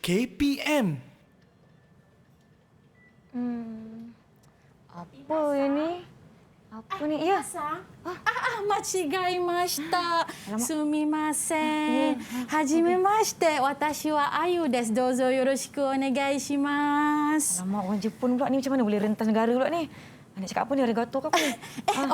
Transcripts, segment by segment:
KPM. Apa ini? Apa ni? Ya. Machigaimashita. Sumimasen. Hajimemashite. Watashi wa Ayu desu. Dozo yoroshiku onegai shimasu. Alamak, orang Jepun pula ni macam mana boleh rentas negara pula ni? Nak cakap apa ni? Arigato ke apa?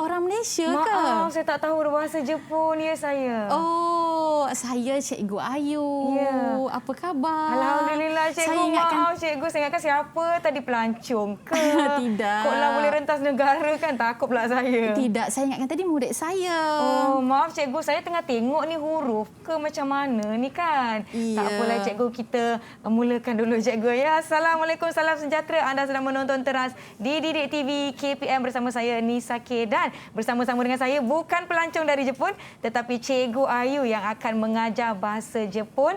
Orang Malaysia ke? Maaf, saya tak tahu bahasa Jepun ya saya. Oh, saya Cikgu Ayu. Ya. Apa khabar? Alhamdulillah, cikgu. Saya ingatkan... Maaf, cikgu. Saya ingatkan siapa tadi, pelancong ke? Tidak. Kok lah boleh rentas negara kan? Takut pula saya. Tidak, saya ingatkan tadi murid saya. Oh, maaf cikgu. Saya tengah tengok ni huruf ke macam mana ni kan? Ya. Tak apalah cikgu, kita mulakan dulu cikgu. Ya, Assalamualaikum, salam sejahtera. Anda sedang menonton teras di Didik TV KPM bersama saya Nisa K, dan bersama-sama dengan saya bukan pelancong dari Jepun tetapi Cikgu Ayu yang akan mengajar bahasa Jepun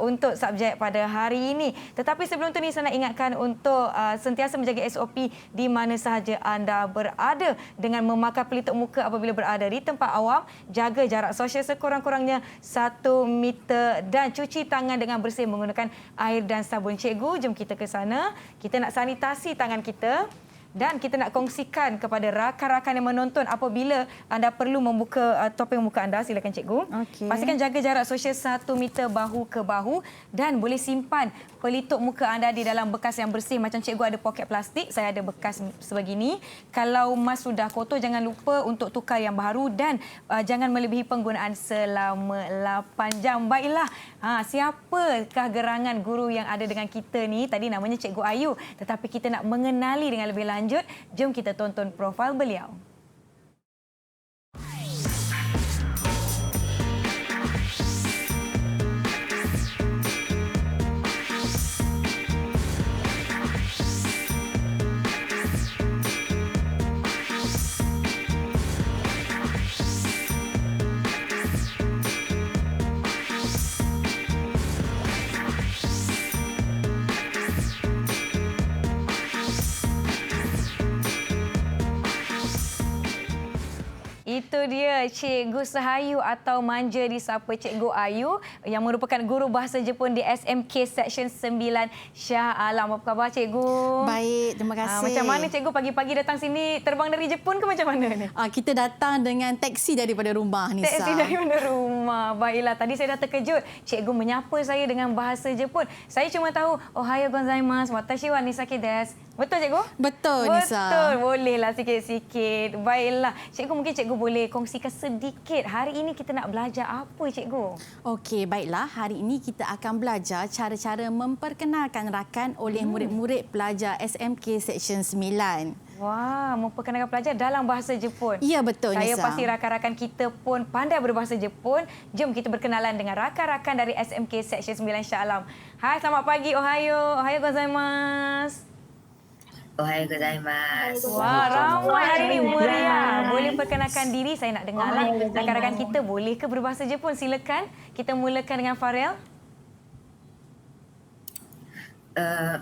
untuk subjek pada hari ini. Tetapi sebelum itu Nisa nak ingatkan untuk sentiasa menjaga SOP di mana sahaja anda berada dengan memakai pelitup muka apabila berada di tempat awam, jaga jarak sosial sekurang-kurangnya 1 meter dan cuci tangan dengan bersih menggunakan air dan sabun. Cikgu, jom kita ke sana. Kita nak sanitasi tangan kita. Dan kita nak kongsikan kepada rakan-rakan yang menonton apabila anda perlu membuka topeng muka anda. Silakan cikgu. Okey. Pastikan jaga jarak sosial 1 meter bahu ke bahu dan boleh simpan pelitup muka anda di dalam bekas yang bersih. Macam cikgu ada poket plastik, saya ada bekas sebegini. Kalau mas sudah kotor, jangan lupa untuk tukar yang baru dan jangan melebihi penggunaan selama 8 jam. Baiklah, siapakah gerangan guru yang ada dengan kita ni? Tadi namanya Cikgu Ayu. Tetapi kita nak mengenali dengan lebih lanjut. Jom kita tonton profil beliau. Itu dia Cikgu Sahayu atau manja disapa Cikgu Ayu yang merupakan guru bahasa Jepun di SMK Seksyen 9 Shah Alam. Apa khabar Cikgu? Baik, terima kasih. Macam mana Cikgu pagi-pagi datang sini, terbang dari Jepun ke macam mana ni? Kita datang dengan teksi daripada rumah, Nisa. Teksi daripada rumah. Baiklah, tadi saya dah terkejut. Cikgu menyapa saya dengan bahasa Jepun. Saya cuma tahu, Ohayo gozaimasu, watashi wa Nisaki desu. Betul Cikgu? Betul, Nisa. Betul, bolehlah sikit-sikit. Baiklah, Cikgu mungkin Cikgu boleh kongsikan sedikit. Hari ini kita nak belajar apa Cikgu? Okey, baiklah. Hari ini kita akan belajar cara-cara memperkenalkan rakan oleh murid-murid pelajar SMK Seksyen 9. Wah, memperkenalkan pelajar dalam bahasa Jepun. Ya, betul, Saya Nisa. pasti rakan-rakan kita pun pandai berbahasa Jepun. Jom kita berkenalan dengan rakan-rakan dari SMK Seksyen 9 Shah Alam. Hai, selamat pagi. Ohayo. Ohayo gozaimasu. Ohayo gozaimasu. Wah, ramai hari ini meriah. Boleh perkenalkan diri, saya nak dengarlah. Rakan-rakan kita boleh ke berbahasa Jepun? Silakan. Kita mulakan dengan Farel.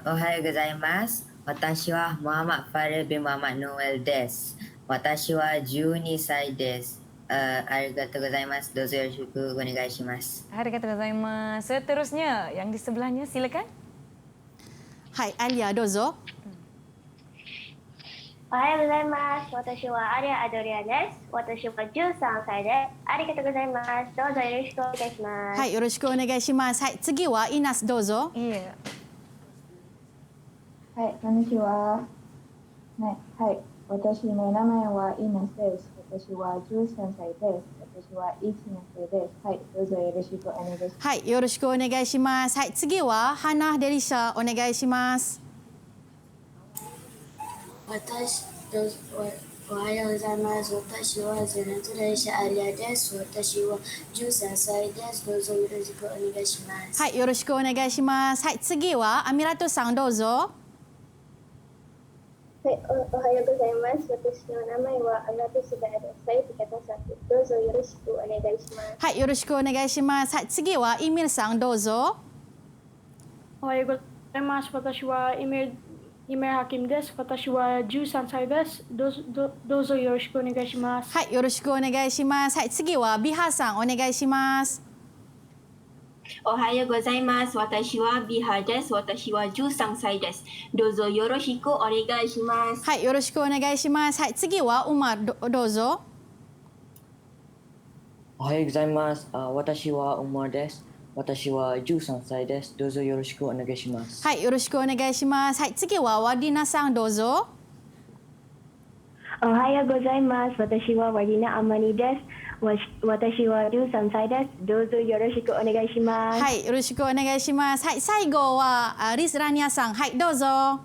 Ohayo gozaimasu. Watashi wa Muhammad Farel bin Muhammad Noel desu. Watashi wa 12 歳です。Arigatou gozaimasu. Dozo yoroshiku onegai shimasu. Arigatou gozaimasu. Seterusnya, yang di sebelahnya, silakan. Hai, Alia, dozo. おはようございます。私はアリア・アドリアです。私は13歳です。ありがとうございます。どうぞよろしくお願いします。はい、よろしくお願いします。はい、次はイナス、どうぞ。Ya. はい、こんにちは。ね、はい、私の名前はイナスです。私は13歳です。私は1年生です。はい、どうぞよろしくお願いします。はい、よろしくお願いします。はい、次はハナ・デリシャ、お願いします。おはようございます。私はゼネトレイシャアリアです。私は13歳です。どうぞよろしくお願いします。はい、よろしくお願いします。はい、次はアミラトさん、どうぞ。はい、おはようございます。私の名前はアナトスガです。saya Tikata-san。どうぞよろしくお願いします。はい、よろしくお願いします。はい、次はイミルさん、どうぞ。おはようございます。私はイメハキムです。私は13歳です。どうぞよろしくお願いします。はい、よろしくお願いします。はい、次はビハさん、お願いします。おはようございます。私はビハです。私は13歳です。どうぞよろしくお願いします。はい、よろしくお願いします。はい、次はウマどうぞ。おはようございます。私はウマです。私は13歳です。どうぞよろしくお願いします。はい、よろしくお願いします。はい、次はワディナさんどうぞ。おはようございます。私はワディナアマニです。私は13歳です。どうぞよろしくお願いします。はい、よろしくお願いします。はい、最後はリスラニアさん。はい、どうぞ。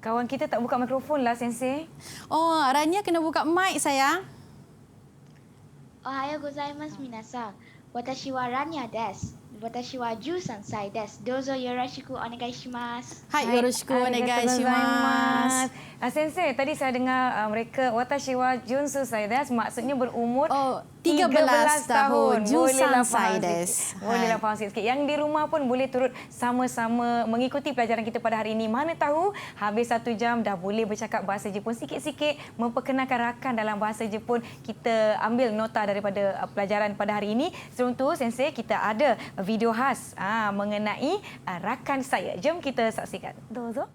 Kawan kita tak buka mikrofon lah, Sensei. Oh, Rania kena buka mic sayang. おはようございます、皆さん。私はラニアです。私は13歳です。どうぞよろしくお願いします。はい、よろしくお願いします。Sensei, tadi saya dengar mereka watashi wa 13歳です. Maksudnya berumur 13 tahun. Bolehlah faham sikit. Bolehlah faham sikit. Yang di rumah pun boleh turut sama-sama mengikuti pelajaran kita pada hari ini. Mana tahu habis 1 jam dah boleh bercakap bahasa Jepun sikit-sikit, memperkenalkan rakan dalam bahasa Jepun. Kita ambil nota daripada pelajaran pada hari ini. Sebelum tu, Sensei, kita ada video khas mengenai rakan saya. Jom kita saksikan. Dozo.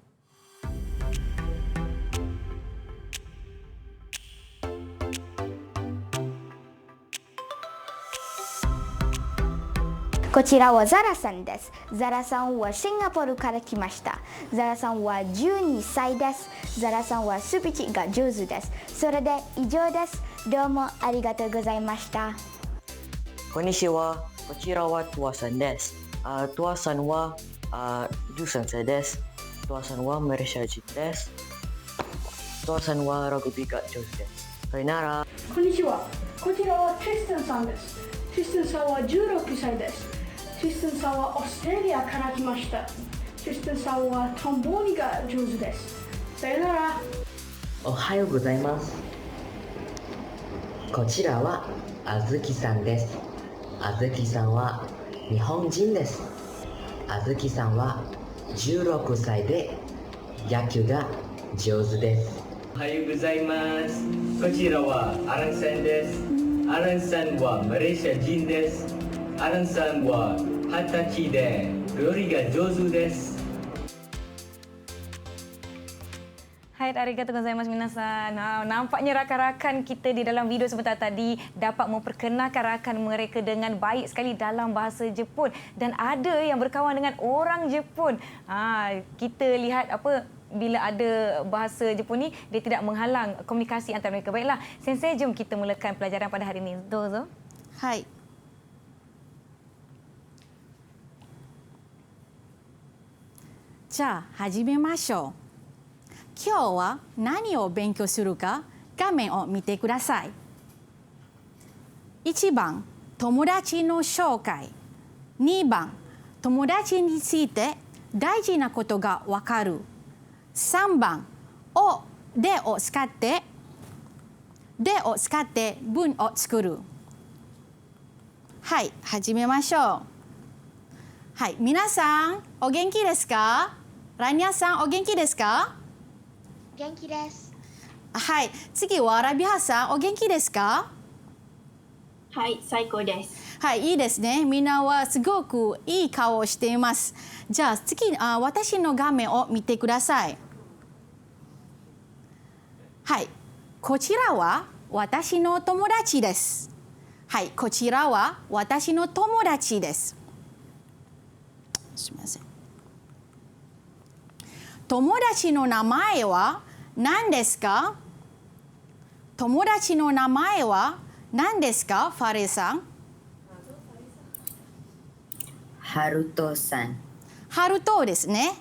こちらはザラさんです。ザラさんはシンガポールから来ました。ザラさんは12歳です。ザラさんはスピーチが上手です。それで以上です。どうもありがとうございました。こんにちは。こちらはトワさんです。トワさんは13歳です。トワさんはマレーシア人です。トワさんはラグビーが上手です。さよなら。こんにちは。こちらはトリスタンさんです。トリスタンさんは16歳です。トリスタンさんはオーストラリアから来ました。トリスタンさんはトンボーニが上手です。さよなら。おはようございます。こちらはあずきさんです。あずきさんは日本人です。あずきさんは16歳で野球が上手です。おはようございます。こちらはアランさんです。アランさんはマレーシア人です。アランさんは20歳で料理が上手です。Hai, arigatou gozaimasu minasan. Nampaknya rakan-rakan kita di dalam video sebentar tadi dapat memperkenalkan rakan mereka dengan baik sekali dalam bahasa Jepun. Dan ada yang berkawan dengan orang Jepun. Kita lihat bila ada bahasa Jepun ni, dia tidak menghalang komunikasi antara mereka. Baiklah, Sensei, jom kita mulakan pelajaran pada hari ini. Dozo. Hai. じゃあ始めましょう。今日は何を勉強するか画面を見てください。1番、友達の紹介。2番、友達について大事なことがわかる。3番、でを使って文を作る。はい、始めましょう。はい、皆さんお元気ですか？ラニアさんお元気ですか？元気です。はい、次はラビハさんお元気ですか？はい、最高です。はい、いいですね。みんなはすごくいい顔をしています。じゃあ次、私の画面を見てください。はい、こちらは私の友達です。はい、こちらは私の友達です。すみません。友達の名前は何ですか？友達の名前は何ですか？ファレさん。ハルトさん。ハルトですね。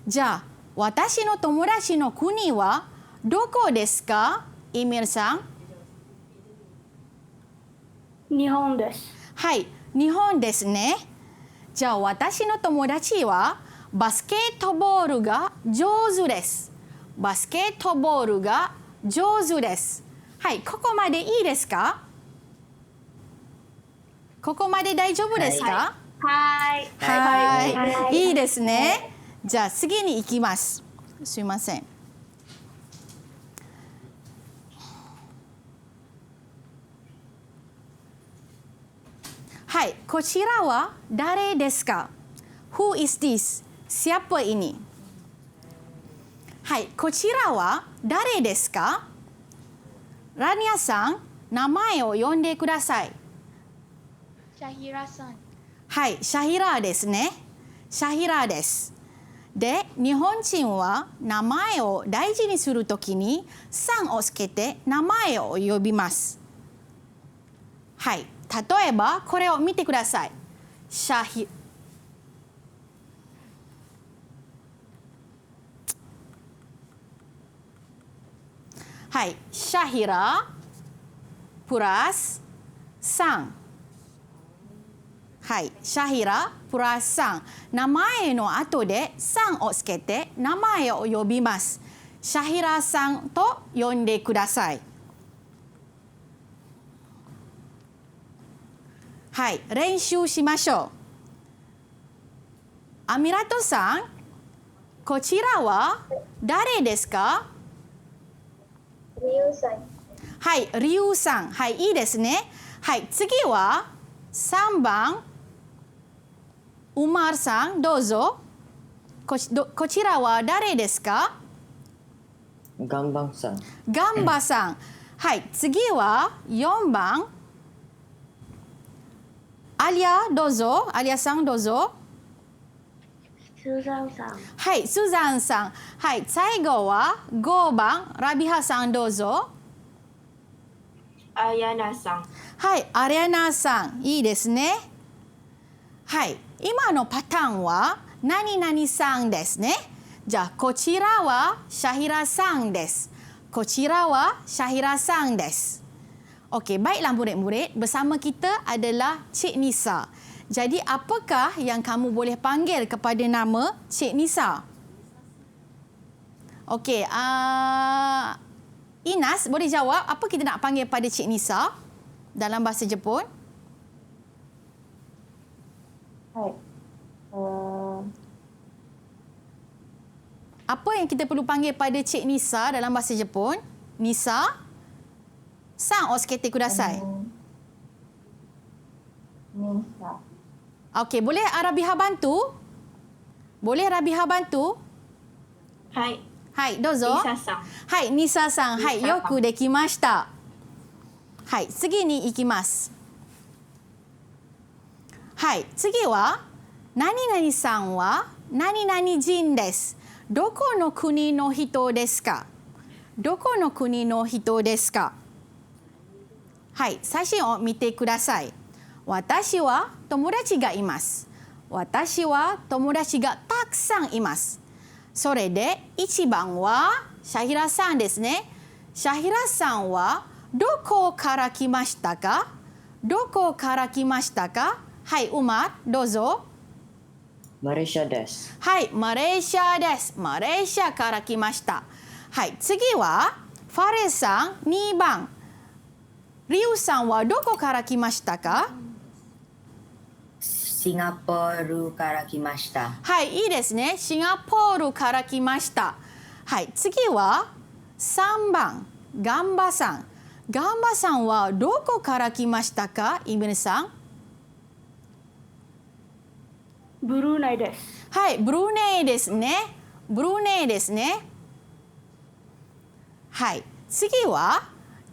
じゃあ私の友達の国はどこですか？イミルさん。日本です。はい、日本ですね。じゃあ私の友達はバスケットボールが上手です。バスケットボールが上手です。はい、ここまでいいですか？ここまで大丈夫ですか？はい。はい、いいですね。じゃあ次に行きます。すいません。Hai, kochira wa dare desu ka? Who is this? Siapa ini? Hai, kochira wa dare desu ka? Rania-san, namae o yonde kudasai. Shahira-san. はい、シャヒラですね。シャヒラです。で、日本人は名前を大事にするときにさんをつけて名前を呼びます。はい、例えばこれを見てください。シャヒはい、シャヒラプラスさん。はい、シャヒラプラスさん。名前の後でさんをつけて名前を呼びます。シャヒラさんと呼んでください。はい、練習しましょう。アミラトさん、こちらは誰ですか？リュウさん。はい、リュウさん。はい、いいですね。はい、次は3番。ウマーさん、どうぞ。こちらは誰ですか？ガンバンさん。ガンバさん。はい、次は4番。アリア、どうぞ。アリアさん、どうぞ。スーザンさん。はい、スーザンさん。はい、最後は5番。ラビハさん、どうぞ。アリアナさん。はい、アリアナさん。いいですね。はい、今のパターンは何々さんですね。じゃあ、こちらはシャヒラさんです。こちらはシャヒラさんです。Okey, baiklah murid-murid, bersama kita adalah Cik Nisa. Jadi, apakah yang kamu boleh panggil kepada nama Cik Nisa? Okey, Inas boleh jawab apa kita nak panggil pada Cik Nisa dalam bahasa Jepun? Hai. Apa yang kita perlu panggil pada Cik Nisa dalam bahasa Jepun? Nisa? Sang o tsukete kudasai. Nisa. Okey, boleh Rabiha bantu? Boleh Rabiha bantu? Hai. Hai, dozo. Nisa-san. Hai, Nisa-san. Hai, Nisa-san. yoku dekimashita. Hai, tsugi ni ikimasu. Hai, tsugi wa nani-nani san wa nani-nani jin desu. Doko no kuni no hito desu ka? Doko no kuni no hito desu ka? はい、写真を見てください。私は友達がいます。私は友達がたくさんいます。それで1番はシャヒラさんですね。シャヒラさんはどこから来ましたか？どこから来ましたか？はい、ウマ、どうぞ。マレーシアです。はい、マレーシアです。マレーシアから来ました。はい、次はファレさん2番。リュウさんはどこから来ましたか？シンガポールから来ました。はい、いいですね。シンガポールから来ました。はい、次は3番、ガンバさん。ガンバさんはどこから来ましたか？イブネさん。ブルーネイです。はい、ブルーネイですね。ブルーネイですね。はい、次は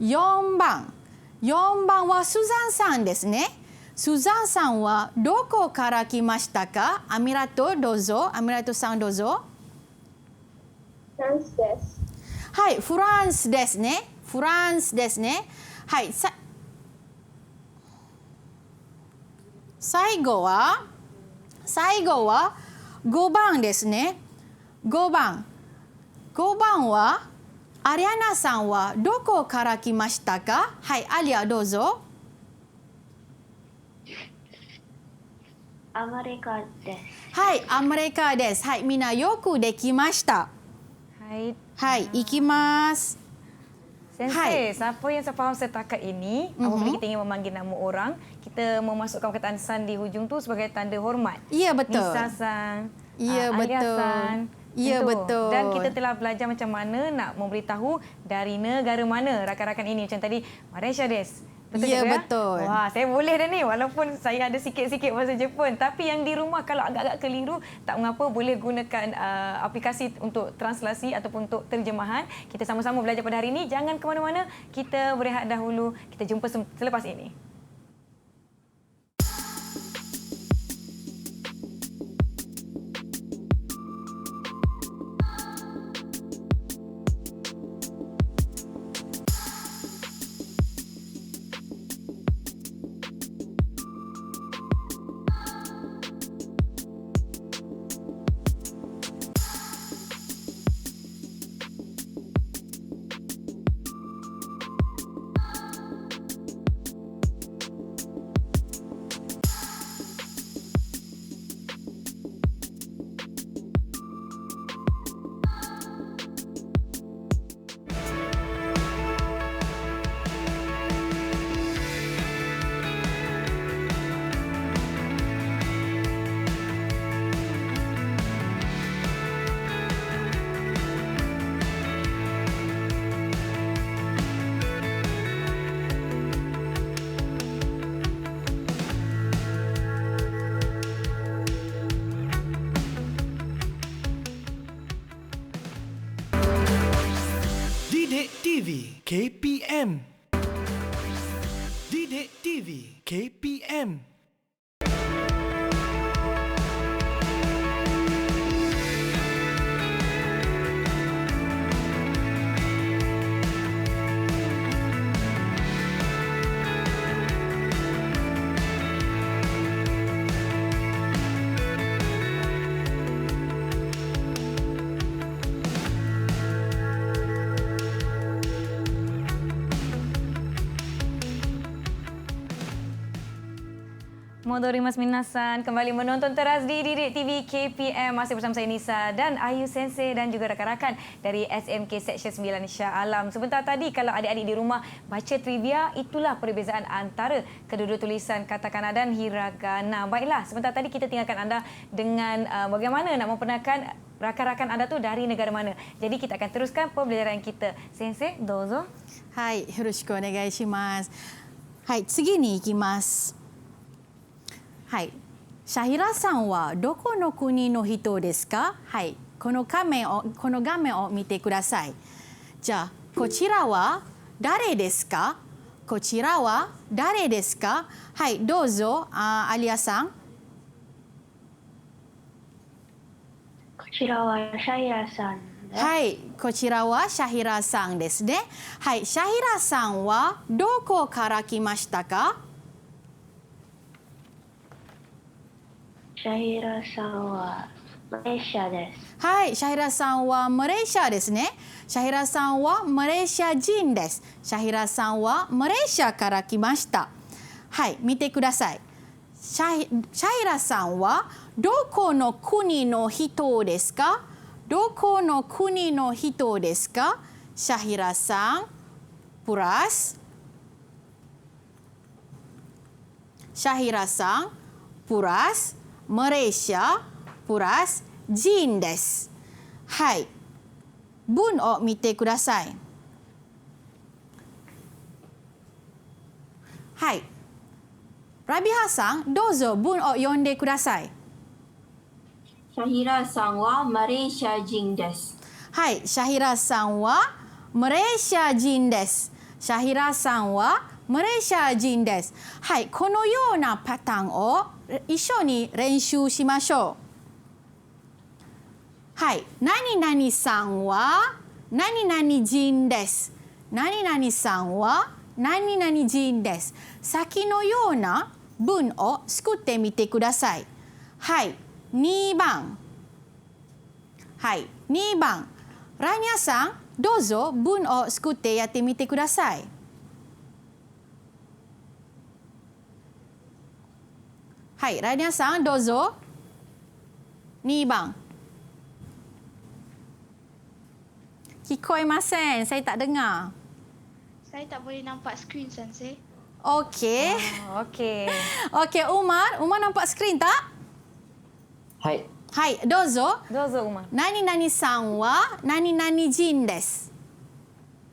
4番。4番はスザンさんですね。スザンさんはどこから来ましたか？アミラトどうぞ。アミラトさんどうぞ。フランスです。はい、フランスですね。フランスですね。はい、最後は5番ですね。5番はアリアナさんはどこから来ましたか？はい、アリアどうぞ。アメリカです。はい、アメリカです。はい、みんなよくできました。Hai. Hai, ikimasu. Sensei, Hai. siapa yang saya faham setakat ini, apabila kita ingin memanggil nama orang, kita memasukkan perkataan san di hujung tu sebagai tanda hormat. Ya, betul. Nisa-san, Ya, betul. Alia-san. Ya, Itu. betul. Dan kita telah belajar macam mana nak memberitahu dari negara mana rakan-rakan ini. Macam tadi, Malaysia des. Betul Ya, cikgu, betul. Wah, saya boleh dah ni walaupun saya ada sikit-sikit bahasa Jepun. Tapi yang di rumah kalau agak-agak keliru, tak mengapa, boleh gunakan aplikasi untuk translasi ataupun untuk terjemahan. Kita sama-sama belajar pada hari ini. Jangan ke mana-mana, kita berehat dahulu. Kita jumpa selepas ini. Didik TV KPM. Didik TV KPM. Modorimas minasan, kembali menonton teras di Didik TV KPM. Masih bersama saya Nisa dan Ayu Sensei dan juga rakan-rakan dari SMK Seksyen 9 Shah Alam. Sebentar tadi kalau adik-adik di rumah baca trivia, itulah perbezaan antara kedua-dua tulisan katakana dan hiragana. Baiklah, sebentar tadi kita tinggalkan anda dengan bagaimana nak memperkenalkan rakan-rakan anda tu dari negara mana. Jadi kita akan teruskan pembelajaran kita. Sensei, dozo. Hai, yoroshiku onegai shimasu. Hai, tsugi ni ikimasu. はい。シャヒラさんはどこの国の人ですか？はい。この画面を見てください。じゃあ、こちらは誰ですか？こちらは誰ですか？はい、どうぞ、アリアさん。こちらはシャヒラさん。はい、こちらはシャヒラさんですね。はい、シャヒラさんはどこから来ましたか？シャヒラさんはマレーシアです。はい、シャヒラさんはマレーシアですね。シャヒラさんはマレーシア人です。シャヒラさんはマレーシアから来ました。はい、見てください。シャヒラさんはどこの国の人ですか？どこの国の人ですか？シャヒラさんプラスシャヒラさんプラスマレーシアプラス人です。はい。文を見てください。はい。ラビハさん、どうぞ文を読んでください。シャヒラさんはマレーシア人です。はい。シャヒラさんはマレーシア人です。シャヒラさんはマレーシア人です。はい。このようなパターンを一緒に練習しましょう。はい。何々さんは何々人です。何々さんは何々人です。先のような文を作ってみてください。はい。2番。はい。2番。ラニャさん、どうぞ文を作ってやってみてください。はい、ラニャさん、どうぞ。2番。聞こえません。saya tak dengar. Saya tak boleh nampak skrin, Sensei. Okey. Okey. Okey, Umar. Umar nampak skrin tak? はい。はい、どうぞ。どうぞ、Umar。何々さんは何々人です。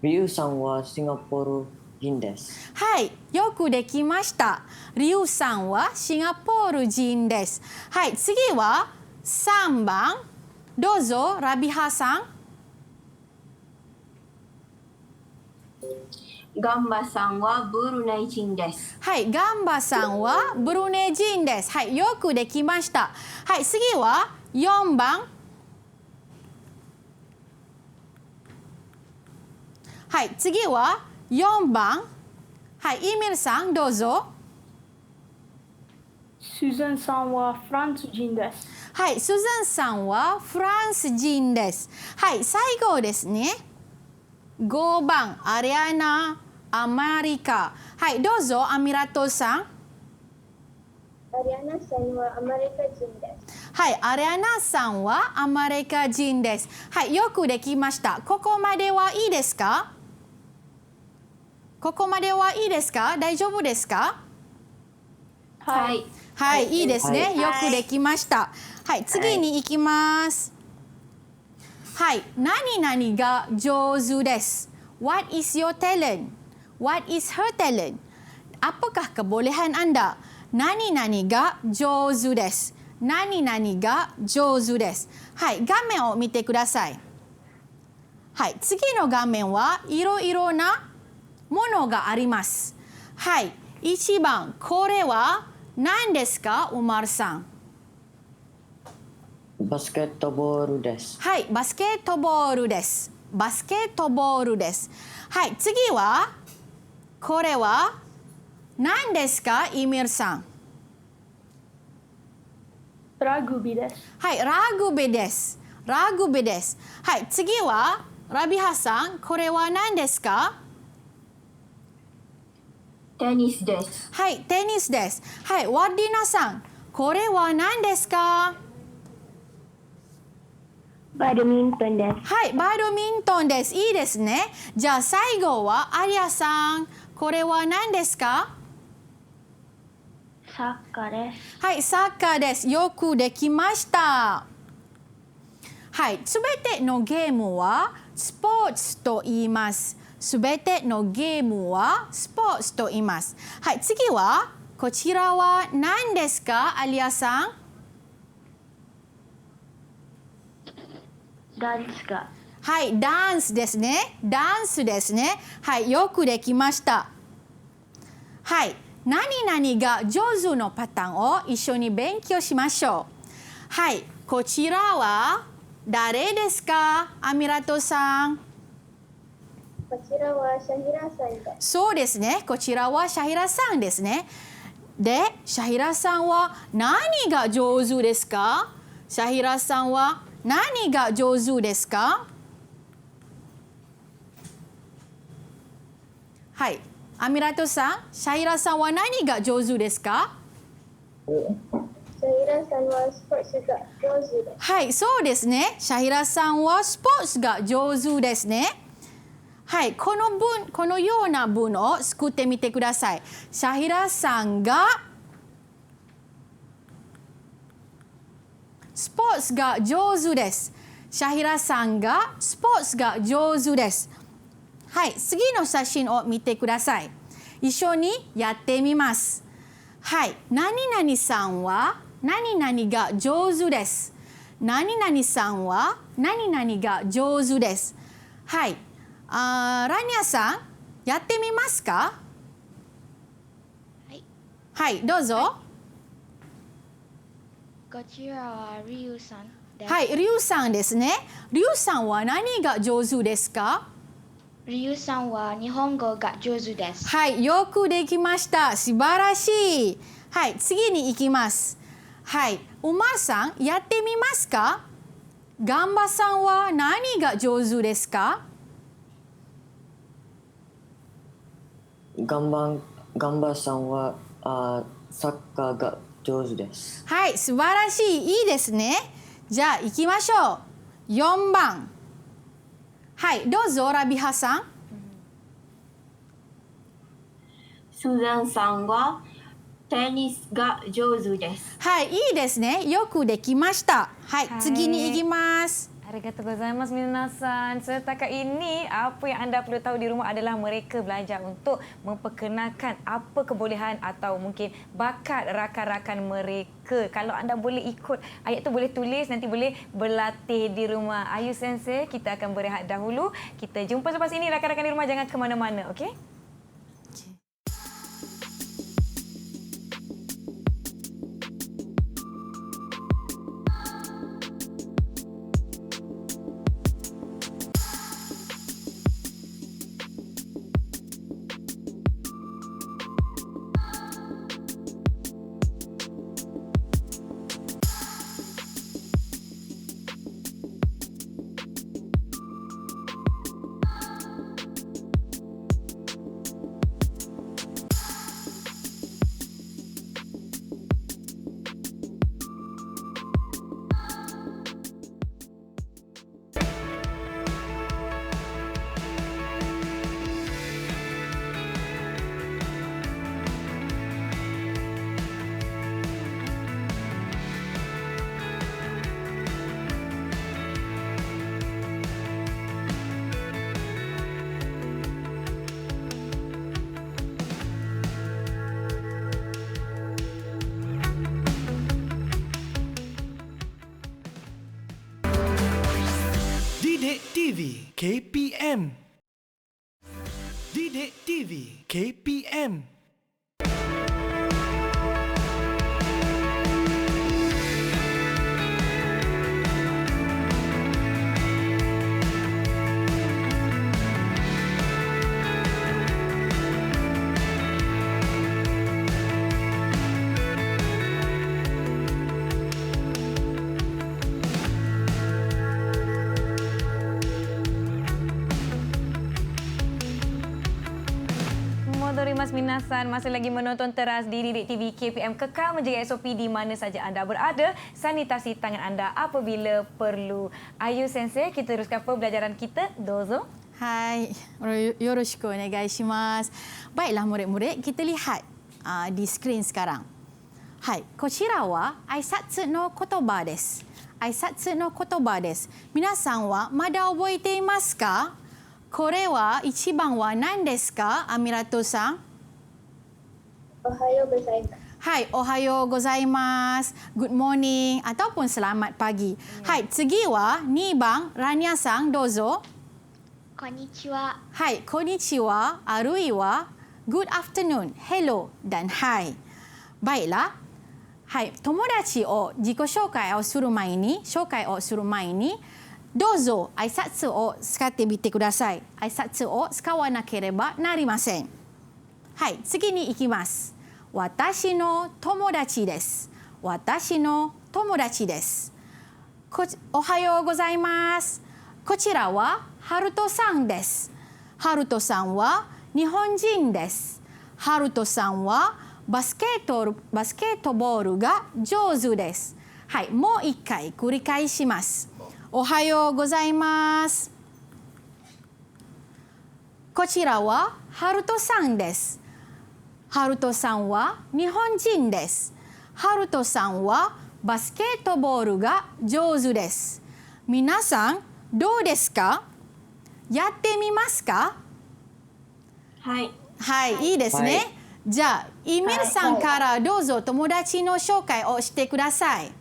リュウさんはシンガポール人です。はい、よくできました。リュウさんはシンガポール人です。はい、次は3番。どうぞ、ラビハさん。ガンバさんはブルネイ人です。はい、ガンバさんはブルネイ人です。はい、よくできました。はい、次は4番。はい、次は4番。はい、イミルさんどうぞ。スーザンさんはフランス人です。はい、スーザンさんはフランス人です。はい、最後ですね。5番、アリアナ、アメリカ。はい、どうぞ、アミラトさん。アリアナさんはアメリカ人です。はい、アリアナさんはアメリカ人です。はい、よくできました。ここまではいいですか？ここまではいいですか？大丈夫ですか？はい。はい、いいですね。よくできました。はい、次に行きます。はい、何々が上手です。What is your talent? What is her talent? Apakah kebolehan Anda? 何々が上手です。何々が上手です。はい、画面を見てください。はい、次の画面はいろいろなものがあります。はい、1番、これは何ですか、ウマルさん。バスケットボールです。はい、バスケットボールです。バスケットボールです。はい、次はこれは何ですか、イミルさん。ラグビーです。はい、ラグビーです。ラグビーです。はい、次はラビハさん、これは何ですか？テニスです。はい、テニスです。はい、ワッディナさん、これは何ですか？バドミントンです。はい、バドミントンです。いいですね。じゃあ最後はアリアさん、これは何ですか？サッカーです。はい、サッカーです。よくできました。はい、すべてのゲームはスポーツと言います。すべてのゲームはスポーツと言います。はい、次はこちらは何ですか、アリアさん？ダンスが。はい、ダンスですね。ダンスですね。はい、よくできました。はい、何々が上手のパターンを一緒に勉強しましょう。はい、こちらは誰ですか、アミラトさん？こちらはシャヒラさんです。そうですね。こちらはシャヒラさんですね。で、シャヒラさんは何が上手ですか？シャヒラさんは何が上手ですか？はい。アミラトさん、シャヒラさんは何が上手ですか？シャヒラさんはスポーツが上手です。はい、そうですね。シャヒラさんはスポーツが上手ですね。はい、このような文を作ってみてください。シャヒラさんがスポーツが上手です。シャヒラさんがスポーツが上手です。はい、次の写真を見てください。一緒にやってみます。はい、何々さんは何々が上手です。何々さんは何々が上手です。はい、ラニアさん、やってみますか？はい。はい、どうぞ。こちらはリュウさんです。はい、リュウさんですね。リュウさんは何が上手ですか？リュウさんは日本語が上手です。はい、よくできました。素晴らしい。はい、次に行きます。はい、ウマさん、やってみますか？ガンバさんは何が上手ですか？ガンバさんはサッカーが上手です。はい、素晴らしい。いいですね。じゃあ行きましょう。4番。はい、どうぞ、ラビハさん。スーザンさんはテニスが上手です。はい、いいですね。よくできました。はい、次に行きます。あ Arigatou gozaimasu minasan. Setakat ini, apa yang anda perlu tahu di rumah adalah mereka belajar untuk memperkenalkan apa kebolehan atau mungkin bakat rakan-rakan mereka. Kalau anda boleh ikut ayat tu, boleh tulis, nanti boleh berlatih di rumah. Ayu Sensei, kita akan berehat dahulu. Kita jumpa selepas ini. Rakan-rakan di rumah jangan ke mana-mana, okey? Didik TV KPM. Didik TV KPM. Mas Minasan, masih lagi menonton teras di Didik TV KPM. Kekal menjaga SOP di mana saja anda berada. Sanitasi tangan anda apabila perlu. Ayu Sensei, kita teruskan pembelajaran kita. Dozo. Hai, yoroshiku onegai shimasu. Baiklah murid-murid, kita lihat di skrin sekarang. Hai, kochira wa aisatsu no kotoba desu. Aisatsu no kotoba desu. Minasan wa mada oboite imasu ka? Kore wa ichiban wa nan desu ka, Amirato-san? Ohayo gozaimasu. Hai, ohayo gozaimasu. Good morning ataupun selamat pagi. Hai, tsugi wa 2番 Rania-san, dozo. Konnichiwa. Hai, konnichiwa, arui wa good afternoon, hello dan hai. Baiklah. Hai, tomodachi o jiko shoukai o suru mai ni, dozo aisatsu o tsukatte mite kudasai. Aisatsu o tsukawanakéreba narimasen. Hai, tsugi ni ikimasu. Watashi no tomodachi desu. Watashi no tomodachi desu. Ohayo gozaimasu. Kochira wa Haruto-san desu. Haruto-san wa Nihonjin desu. Haruto-san wa basketball ga jouzu desu. Hai, mo ikkai kurikai shimasu. Ohayo gozaimasu. Kochira wa Haruto-san desu. Haruto-san wa Nihonjin desu. Haruto-san wa basketball ga jouzu desu. Minasan, dou desu ka? Yatte mimasu ka? Hai. Hai,いいですね。じゃあ、イメルさんからどうぞ友達の紹介をしてください。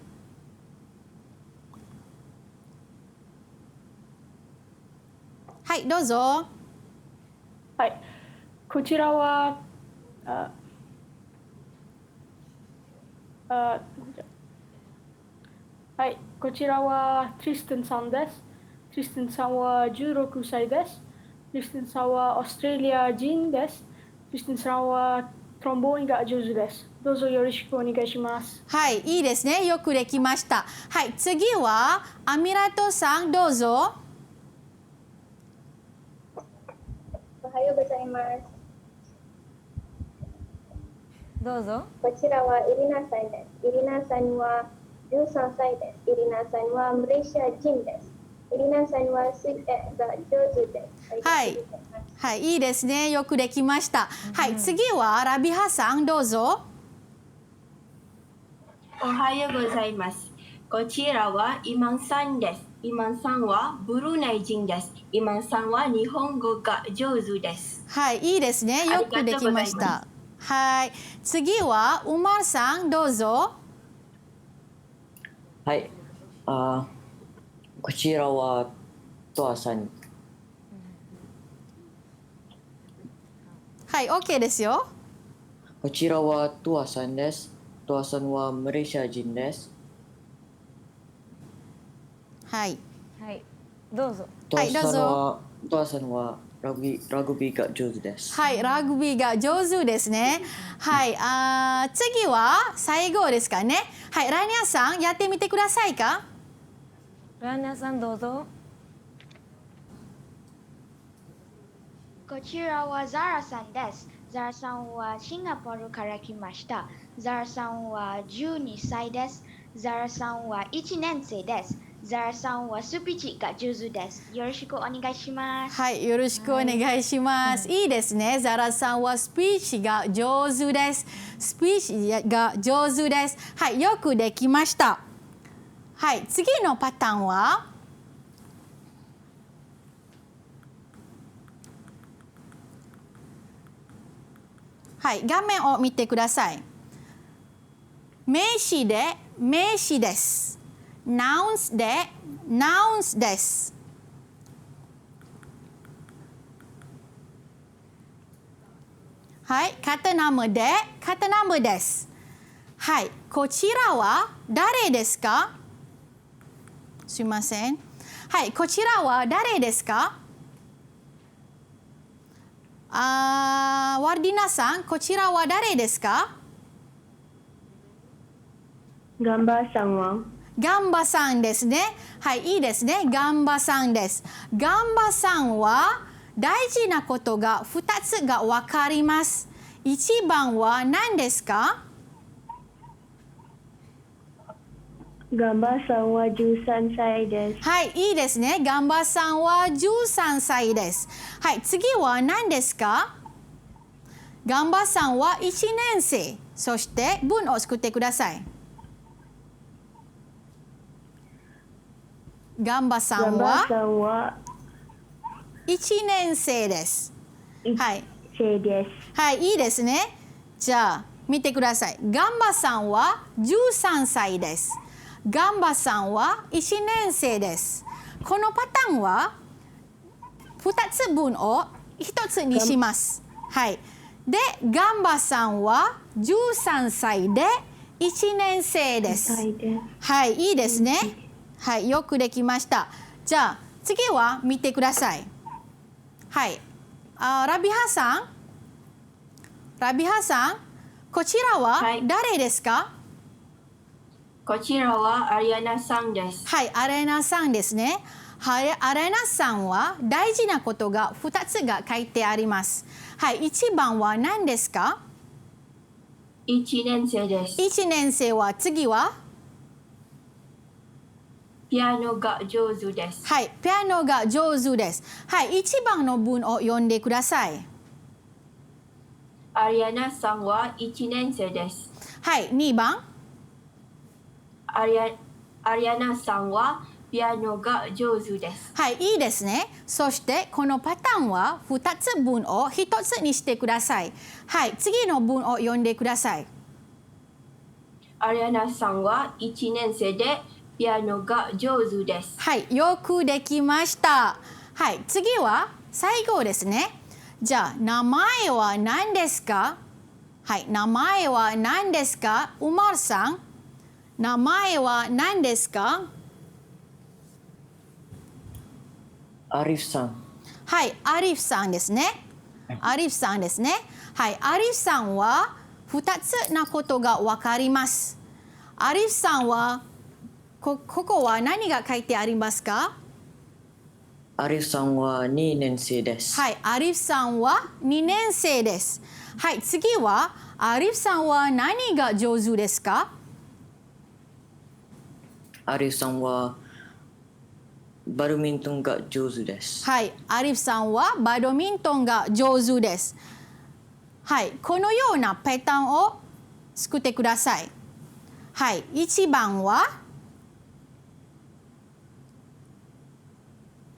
はい、どうぞ。はい。こちらは、はい、こちらはトリスタンさんです。トリスタンさんは16歳です。トリスタンさんはオーストラリア人です。トリスタンさんはトロンボーンが上手です。どうぞよろしくお願いします。はい、いいですね。よくできました。はい、次はアミラトさん、どうぞ。おはようございます。どうぞ。こちらはイリナさんです。イリナさんは13歳です。イリナさんはマレーシア人です。イリナさんは水泳が上手です。はい。はい、いいですね。よくできました。はい、次はラビハさん、どうぞ。おはようございます。こちらはイマンさんです。今さんはブルネイ人です。今さんは日本語が上手です。はい、いいですね。よくできました。はい。次は、ウマルさん、どうぞ。はい。こちらはトアさん。はい、OK ですよ。こちらはトアさんです。トアさんはマレーシア人です。はい。はい。どうぞ。はい、どうぞ。トアさんはラグビーが上手です。はい、ラグビーが上手ですね。はい、次は最後ですかね。はい、ラニアさん、やってみてくださいか。ラニアさん、どうぞ。こちらはザラさんです。ザラさんはシンガポールから来ました。ザラさんは12歳です。ザラさんは1年生です。ザラさんはスピーチが上手です。よろしくお願いします。はい、よろしくお願いします。いいですね。ザラさんはスピーチが上手です。スピーチが上手です。はい、よくできました。はい、次のパターンははい、画面を見てください。名詞で名詞です。nouns で nouns です。はい、カタナムでカタナムです。はい、こちらは誰ですか？すみません。はい、こちらは誰ですか？ワルディナさん、こちらは誰ですか？ガンバさんはガンバさんですね。はい、いいですね。ガンバさんです。ガンバさんは大事なことが2つが分かります。1番は何ですか？ガンバさんは13歳です。はい、いいですね。ガンバさんは13歳です。はい、次は何ですか？ガンバさんは1年生。そして文を作ってください。ガンバさんは1年生です。はい。はい、いいですね。じゃあ見てください。ガンバさんは13歳です。ガンバさんは1年生です。このパターンは2つ分を1つにします。はい。で、ガンバさんは13歳で1年生です。はい、いいですね。はい、よくできました。じゃあ次は見てください。はい。ラビハさん。ラビハさん、こちらは誰ですか？こちらはアリアナさんです。はい、アレナさんですね。はい、アレナさんは大事なことが2つが書いてあります。はい、1番は何ですか？1年生です。1年生は次はピアノが上手です。はい、ピアノが上手です。はい、1番の文を読んでください。アリアナさんは1年生です。はい、2番。アリアナさんはピアノが上手です。はい、いいですね。そしてこのパターンは2つ文を1つにしてください。はい、次の文を読んでください。アリアナさんは1年生でピアノが上手です。はい、よくできました。はい、次は最後ですね。じゃあ名前は何ですか？はい、名前は何ですか？ウマルさん、名前は何ですか？アリフさん。はい、アリフさんですね。アリフさんですね。はい、アリフさんは2つなことが分かります。アリフさんはここは何が書いてありますか？アリフさんは2年生です。はい、アリフさんは2年生です。はい、次はアリフさんは何が上手ですか？アリフさんはバドミントンが上手です。はい、アリフさんはバドミントンが上手です。はい、このようなパターンを作ってください。はい、1番は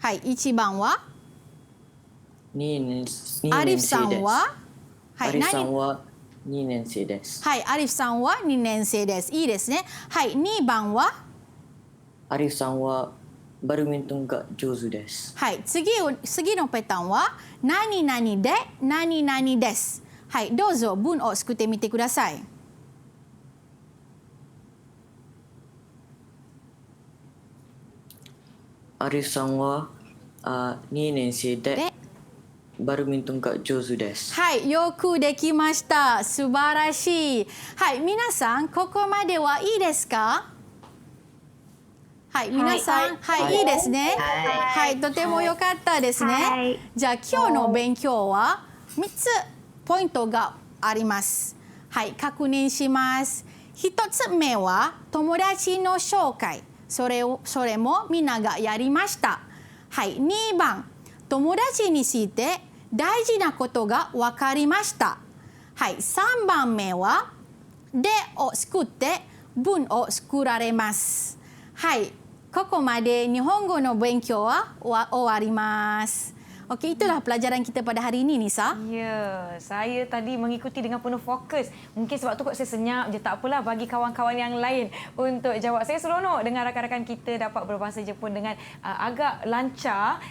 はい、1番は2年生です。はい、アリフさんは2年生です。はい、アリフさんは2年生です。いいですね。はい、2番はアリフさんはバドミントンが上手です。はい、次のパターンは何々で何々です。はい、どうぞ文を作ってみてください。アリフさんは2年生でバドミントンが上手です。はい、よくできました。素晴らしい。はい、皆さん、ここまではいいですか？はい、皆さん、はい、いいですね。はい、とても良かったですね。じゃあ、今日の勉強は3つポイントがあります。はい、確認します。1つ目は友達の紹介。それもみんながやりました。はい、2番、友達について大事なことが分かりました。はい、3番目はでを作って文を作られます。はい、ここまで日本語の勉強は終わります。Okey, itulah pelajaran kita pada hari ini, Nisa. Ya, saya tadi mengikuti dengan penuh fokus. Mungkin sebab tu kot saya senyap je. Tak apalah, bagi kawan-kawan yang lain untuk jawab. Saya seronok dengan rakan-rakan kita dapat berbahasa Jepun dengan agak lancar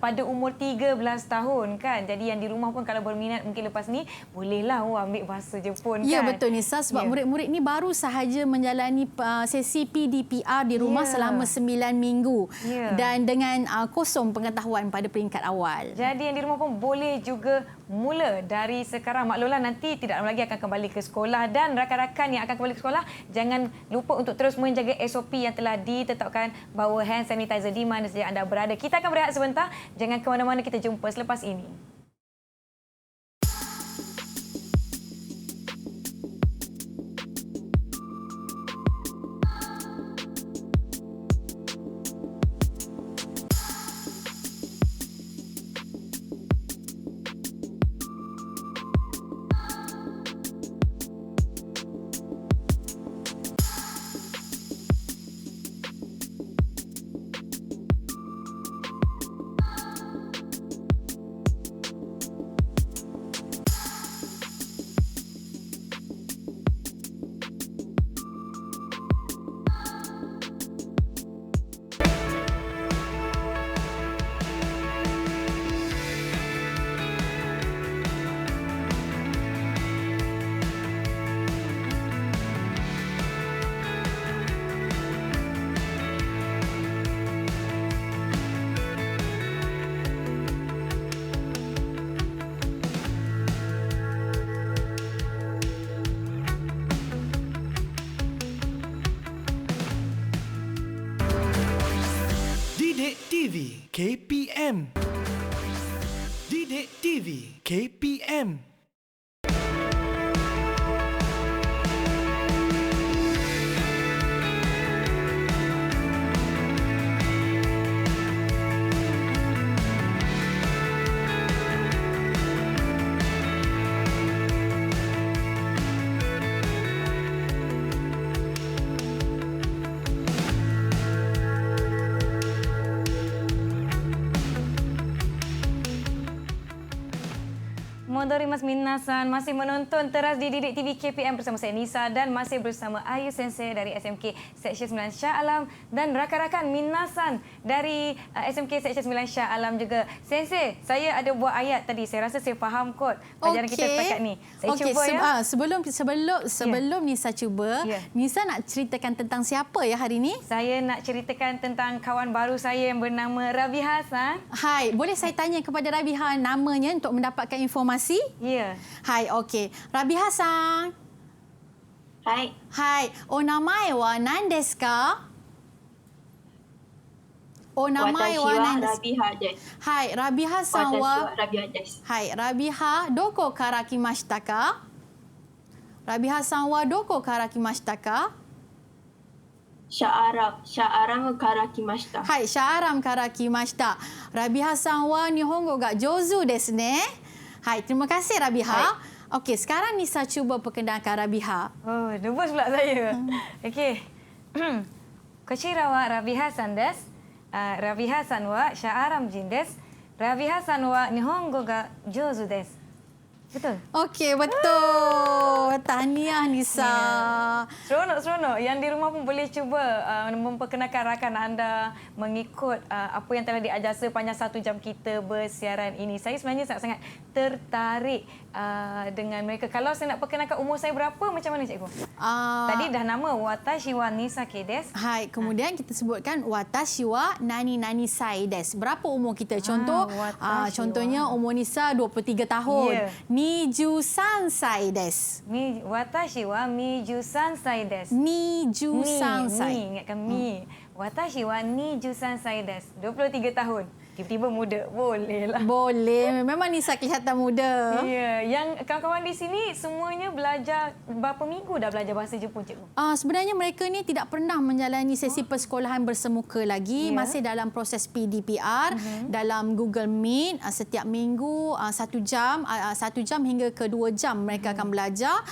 pada umur 13 tahun kan. Jadi yang di rumah pun kalau berminat mungkin lepas ni bolehlah ambil bahasa Jepun kan. Ya, betul Nisa, sebab murid-murid ni baru sahaja menjalani sesi PDPR di rumah selama 9 minggu. Dan dengan kosong pengetahuan pada peringkat awal. Jadi yang di rumah pun boleh juga mula dari sekarang. Maklumlah nanti tidak lama lagi akan kembali ke sekolah dan rakan-rakan yang akan kembali ke sekolah jangan lupa untuk terus menjaga SOP yang telah ditetapkan, bawa hand sanitizer di mana saja anda berada. Kita akan berehat sebentar. Jangan ke mana-mana, kita jumpa selepas ini. Didik TV KPM. Didik TV KPM. Moderimas Minasan masih menonton teras di Didik TV KPM bersama saya Nisa dan masih bersama Ayu Sensei dari SMK Seksyen 9 Shah Alam dan rakan-rakan Minasan dari SMK Seksyen 9 Shah Alam juga. Sensei, saya ada buat ayat tadi. Saya rasa saya faham kot pelajaran kita setakat ni. Saya cuba ya. Sebelum Nisa cuba, Nisa nak ceritakan tentang siapa ya hari ini? Saya nak ceritakan tentang kawan baru saya yang bernama Rabiha San. Hai, boleh saya tanya kepada Rabiha namanya untuk mendapatkan informasi? Ya. Hai, okey. Rabiha San. Hai. Hai. O namae wa nan desu ka? O namae wa nan desu? Rabiha desu. Hai, Rabiha San wa Rabiha desu. Hai, Rabiha doko kara kimashita ka? Rabiha San wa doko kara kimashita ka? Sha'aram kara kimashita. Hai, Sha'aram kara kimashita. Rabiha San wa Nihongo ga jouzu desu ne. Hai, terima kasih Rabiha. Okey, sekarang Nisa cuba perkenalkan Rabiha. Oh, nervous pula saya. Okey. Konnichiwa wa Rabiha San desu. Rabiha san wa sha'aram jin desu. Rabiha san wa nihongo ga jouzu desu. Betul? Okey, betul. Tahniah Nisa. Seronok. Yang di rumah pun boleh cuba memperkenalkan rakan anda mengikut apa yang telah diajar sepanjang 1 jam kita bersiaran ini. Saya sebenarnya sangat-sangat tertarik dengan mereka. Kalau saya nak perkenalkan umur saya berapa, macam mana cikgu? Tadi dah nama Watashi wa Nisake desu. Hai, kemudian kita sebutkan Watashi wa nani sai desu. Berapa umur kita? Contoh, contohnya umur Nisa 23 tahun. Yeah. 23歳です。Watashi wa 23歳です。23歳。Ingatkan mi. Watashi wa 23歳です。23 tahun. Tiba-tiba muda. Boleh lah. Boleh. Memang Nisa kelihatan muda. Ya. Yang kawan-kawan di sini semuanya belajar berapa minggu dah belajar bahasa Jepun, cikgu? Sebenarnya mereka ni tidak pernah menjalani sesi persekolahan bersemuka lagi. Masih dalam proses PDPR, dalam Google Meet. Setiap minggu 1 jam hingga ke 2 jam mereka akan belajar.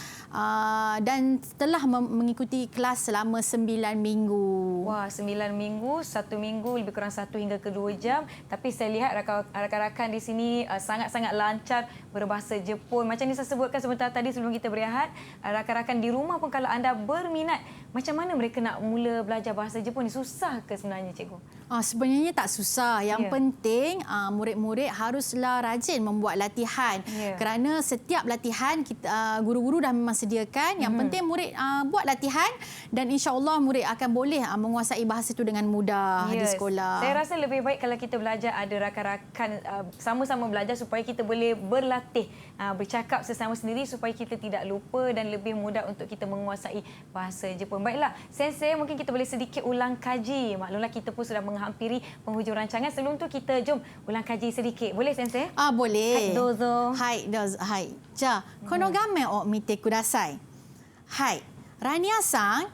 Dan telah mengikuti kelas selama 9 minggu. Wah, 9 minggu, 1 minggu lebih kurang 1 hingga ke 2 jam. Tapi saya lihat rakan-rakan di sini sangat-sangat lancar berbahasa Jepun. Macam ni saya sebutkan sebentar tadi sebelum kita berehat, rakan-rakan di rumah pun kalau anda berminat, macam mana mereka nak mula belajar bahasa Jepun ni? Susah ke sebenarnya, cikgu? Sebenarnya tak susah. Yang penting murid-murid haruslah rajin membuat latihan. Kerana setiap latihan kita guru-guru dah memang sediakan. Yang penting murid buat latihan dan insya-Allah murid akan boleh menguasai bahasa itu dengan mudah di sekolah. Saya rasa lebih baik kalau kita belajar ada rakan-rakan sama-sama belajar supaya kita boleh berlatih, bercakap sesama sendiri supaya kita tidak lupa dan lebih mudah untuk kita menguasai bahasa Jepun. Baiklah, Sensei, mungkin kita boleh sedikit ulang kaji. Maklumlah kita pun sudah menghampiri penghujung rancangan. Sebelum tu kita jom ulang kaji sedikit. Boleh, Sensei? Boleh. Hai, dozo. Hai, dozo. Hai. Ja, kono gamen o mite kudasai. Hai, Rania-san,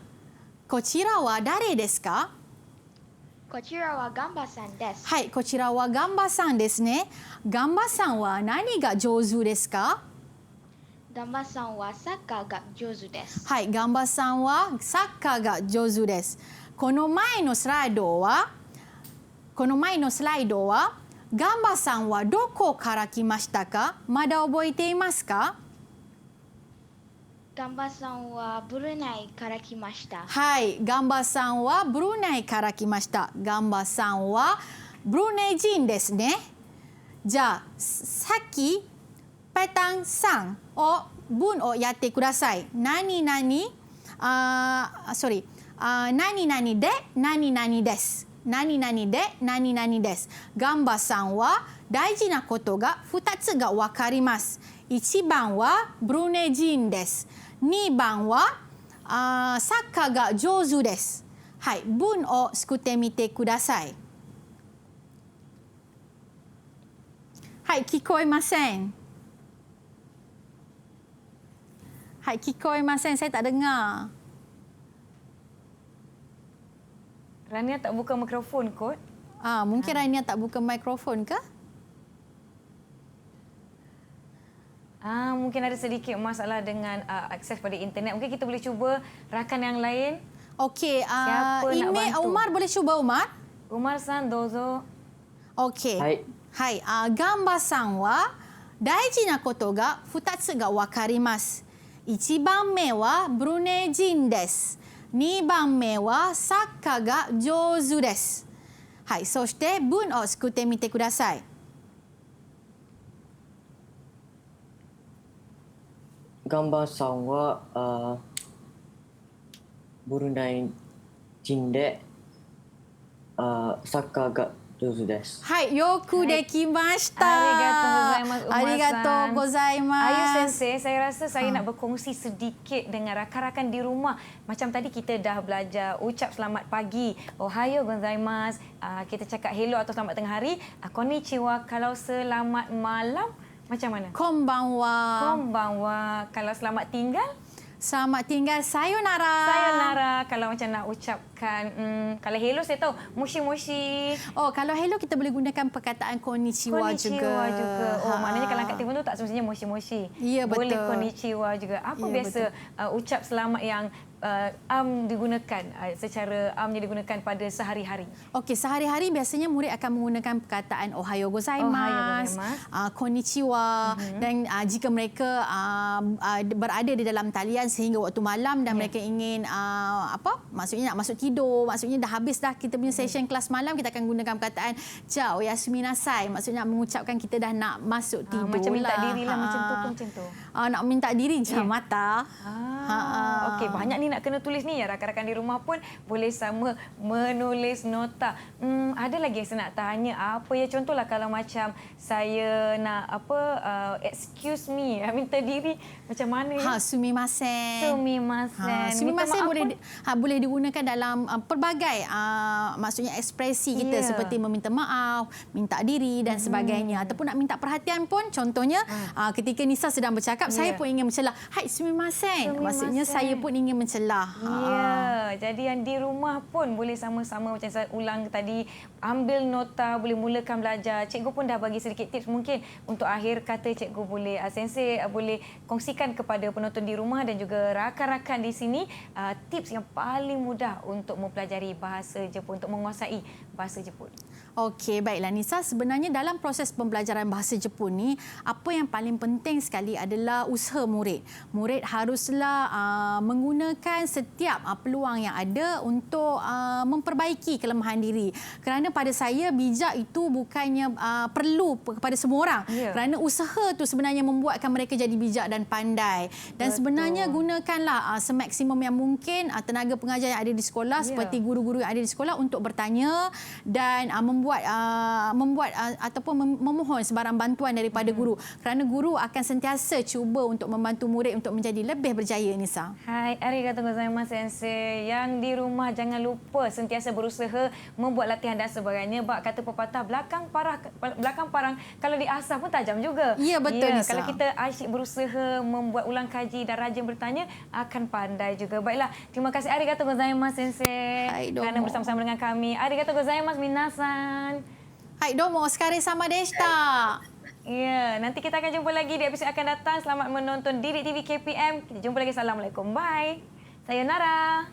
kochira wa dare desu ka? こちらはガンバさんです。はい、こちらはガンバさんですね。ガンバさんは何が上手ですか？ガンバさんはサッカーが上手です。はい、ガンバさんはサッカーが上手です。この前のスライドはガンバさんはどこから来ましたか？まだ覚えていますか？ガンバさんはブルネイから来ました。はい、ガンバさんはブルネイから来ました。ガンバさんはブルネイ人ですね。じゃあ、さっきペタンさんを文をやってください。何々で何々です。何々で何々です。ガンバさんは大事なことが2つが分かります。1番はブルネイ人です。2番はサッカーが上手です。はい、文を作ってみてください。はい、聞こえません。はい、聞こえません。Saya tak dengar. Rania tak buka mikrofon kot? Mungkin Rania tak buka mikrofon ke? Mungkin ada sedikit masalah dengan akses pada internet. Mungkin kita boleh cuba rakan yang lain. Okey, Siapa nak bantu? Umar boleh cuba, Umar? Umar-san, dozo. Okey. Hai. Gamba san wa daiji na koto ga 2つがわかります。1番目はブルネイ人です。2番目はサッカーが上手です。はい、そして文を作ってみてください。ガンバさんはブルネイ人でサッカーが上手です。はい、よくできました。ありがとうございます。ありがとうございます。Ayu Sensei, saya rasa saya nak berkongsi sedikit dengan rakan-rakan di rumah. Macam tadi kita dah belajar ucap selamat pagi. Ohayo gozaimasu. Kita cakap hello atau selamat tengah hari. Konnichiwa kalau selamat malam. Macam mana? Konbanwa. Konbanwa. Kalau selamat tinggal? Selamat tinggal, sayonara. Sayonara. Kalau macam nak ucapkan gunakan kalau hello saya tahu moshi-moshi. Oh, kalau hello kita boleh gunakan perkataan konnichiwa juga. Oh, maknanya kalau angkat telefon tu tak semestinya moshi-moshi. Ya, betul. Boleh konnichiwa juga. Apa biasa ucap selamat yang digunakan secara digunakan pada sehari-hari? Okey, sehari-hari biasanya murid akan menggunakan perkataan ohayo gozaimasu, konnichiwa, dan jika mereka berada di dalam talian sehingga waktu malam dan mereka ingin maksudnya nak masuk tidur, maksudnya dah habis dah kita punya session kelas malam, kita akan gunakan perkataan ja oyasumi nasai, maksudnya mengucapkan kita dah nak masuk tidur macam minta lah. diri lah macam tu pun macam tu. Nak minta diri jam mata. Okey, banyak ni nak kena tulis ni ya. Rakan-rakan di rumah pun boleh sama menulis nota. Ada lagi yang saya nak tanya, apa ya, contohlah kalau macam saya nak excuse me, minta diri macam mana ya? Sumimasen. Sumimasen boleh digunakan dalam pelbagai maksudnya ekspresi kita seperti meminta maaf, minta diri dan sebagainya, ataupun nak minta perhatian pun, contohnya ketika Nisa sedang bercakap, saya pun ingin mencelah, hai sumimasen, maksudnya saya pun ingin mencelah. Ya, jadi yang di rumah pun boleh sama-sama macam saya ulang tadi, ambil nota, boleh mulakan belajar. Cikgu pun dah bagi sedikit tips, mungkin untuk akhir kata cikgu boleh sensei boleh kongsikan kepada penonton di rumah dan juga rakan-rakan di sini tips yang paling mudah untuk mempelajari bahasa Jepun, untuk menguasai bahasa Jepun. Okey, baiklah Nisa, sebenarnya dalam proses pembelajaran bahasa Jepun ni, apa yang paling penting sekali adalah usaha murid. Murid haruslah menggunakan setiap peluang yang ada untuk memperbaiki kelemahan diri. Kerana pada saya, bijak itu bukannya perlu kepada semua orang. Kerana usaha tu sebenarnya membuatkan mereka jadi bijak dan pandai. Dan sebenarnya gunakanlah semaksimum yang mungkin tenaga pengajar yang ada di sekolah, seperti guru-guru yang ada di sekolah, untuk bertanya dan membuat ataupun memohon sebarang bantuan daripada guru, kerana guru akan sentiasa cuba untuk membantu murid untuk menjadi lebih berjaya. Nisa. Hai, arigatou gozaimasu sensei. Yang di rumah jangan lupa sentiasa berusaha membuat latihan dan sebagainya. Bak kata pepatah, belakang parang kalau diasah pun tajam juga. Ya, betul Nisa. Kalau kita asyik berusaha membuat ulang kaji dan rajin bertanya, akan pandai juga. Baiklah, terima kasih arigatou gozaimasu sensei kerana bersama-sama dengan kami. Arigatou gozaimasu minasan. Hai, domo, sekali sama deshita. Ya, nanti kita akan jumpa lagi di episod akan datang. Selamat menonton Didik TV KPM. Kita jumpa lagi. Assalamualaikum. Bye. Sayonara.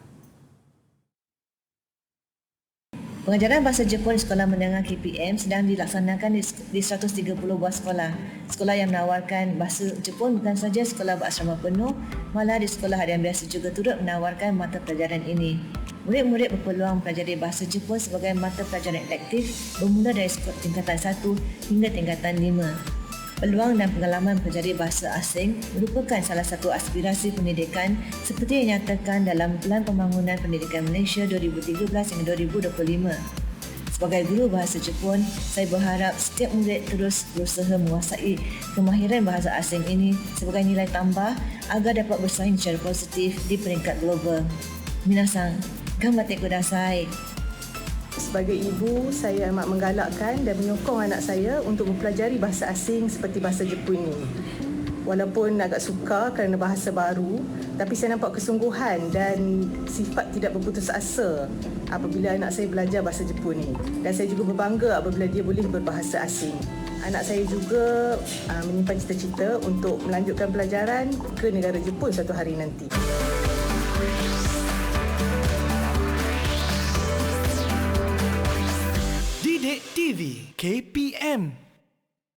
Pengajaran bahasa Jepun di Sekolah Menengah KPM sedang dilaksanakan di 130 buah sekolah. Sekolah yang menawarkan bahasa Jepun bukan saja sekolah berasrama penuh, malah di sekolah harian biasa juga turut menawarkan mata pelajaran ini. Murid-murid berpeluang mempelajari bahasa Jepun sebagai mata pelajaran elektif bermula dari tingkatan 1 hingga tingkatan 5. Peluang dan pengalaman mempelajari bahasa asing merupakan salah satu aspirasi pendidikan seperti yang dinyatakan dalam Pelan Pembangunan Pendidikan Malaysia 2013 hingga 2025. Sebagai guru bahasa Jepun, saya berharap setiap murid terus berusaha menguasai kemahiran bahasa asing ini sebagai nilai tambah agar dapat bersaing secara positif di peringkat global. Minasan, gambatte kudasai. Sebagai ibu, saya amat menggalakkan dan menyokong anak saya untuk mempelajari bahasa asing seperti bahasa Jepun ini. Walaupun agak sukar kerana bahasa baru, tapi saya nampak kesungguhan dan sifat tidak berputus asa apabila anak saya belajar bahasa Jepun ini. Dan saya juga berbangga apabila dia boleh berbahasa asing. Anak saya juga menyimpan cita-cita untuk melanjutkan pelajaran ke negara Jepun suatu hari nanti. Didik TV KPM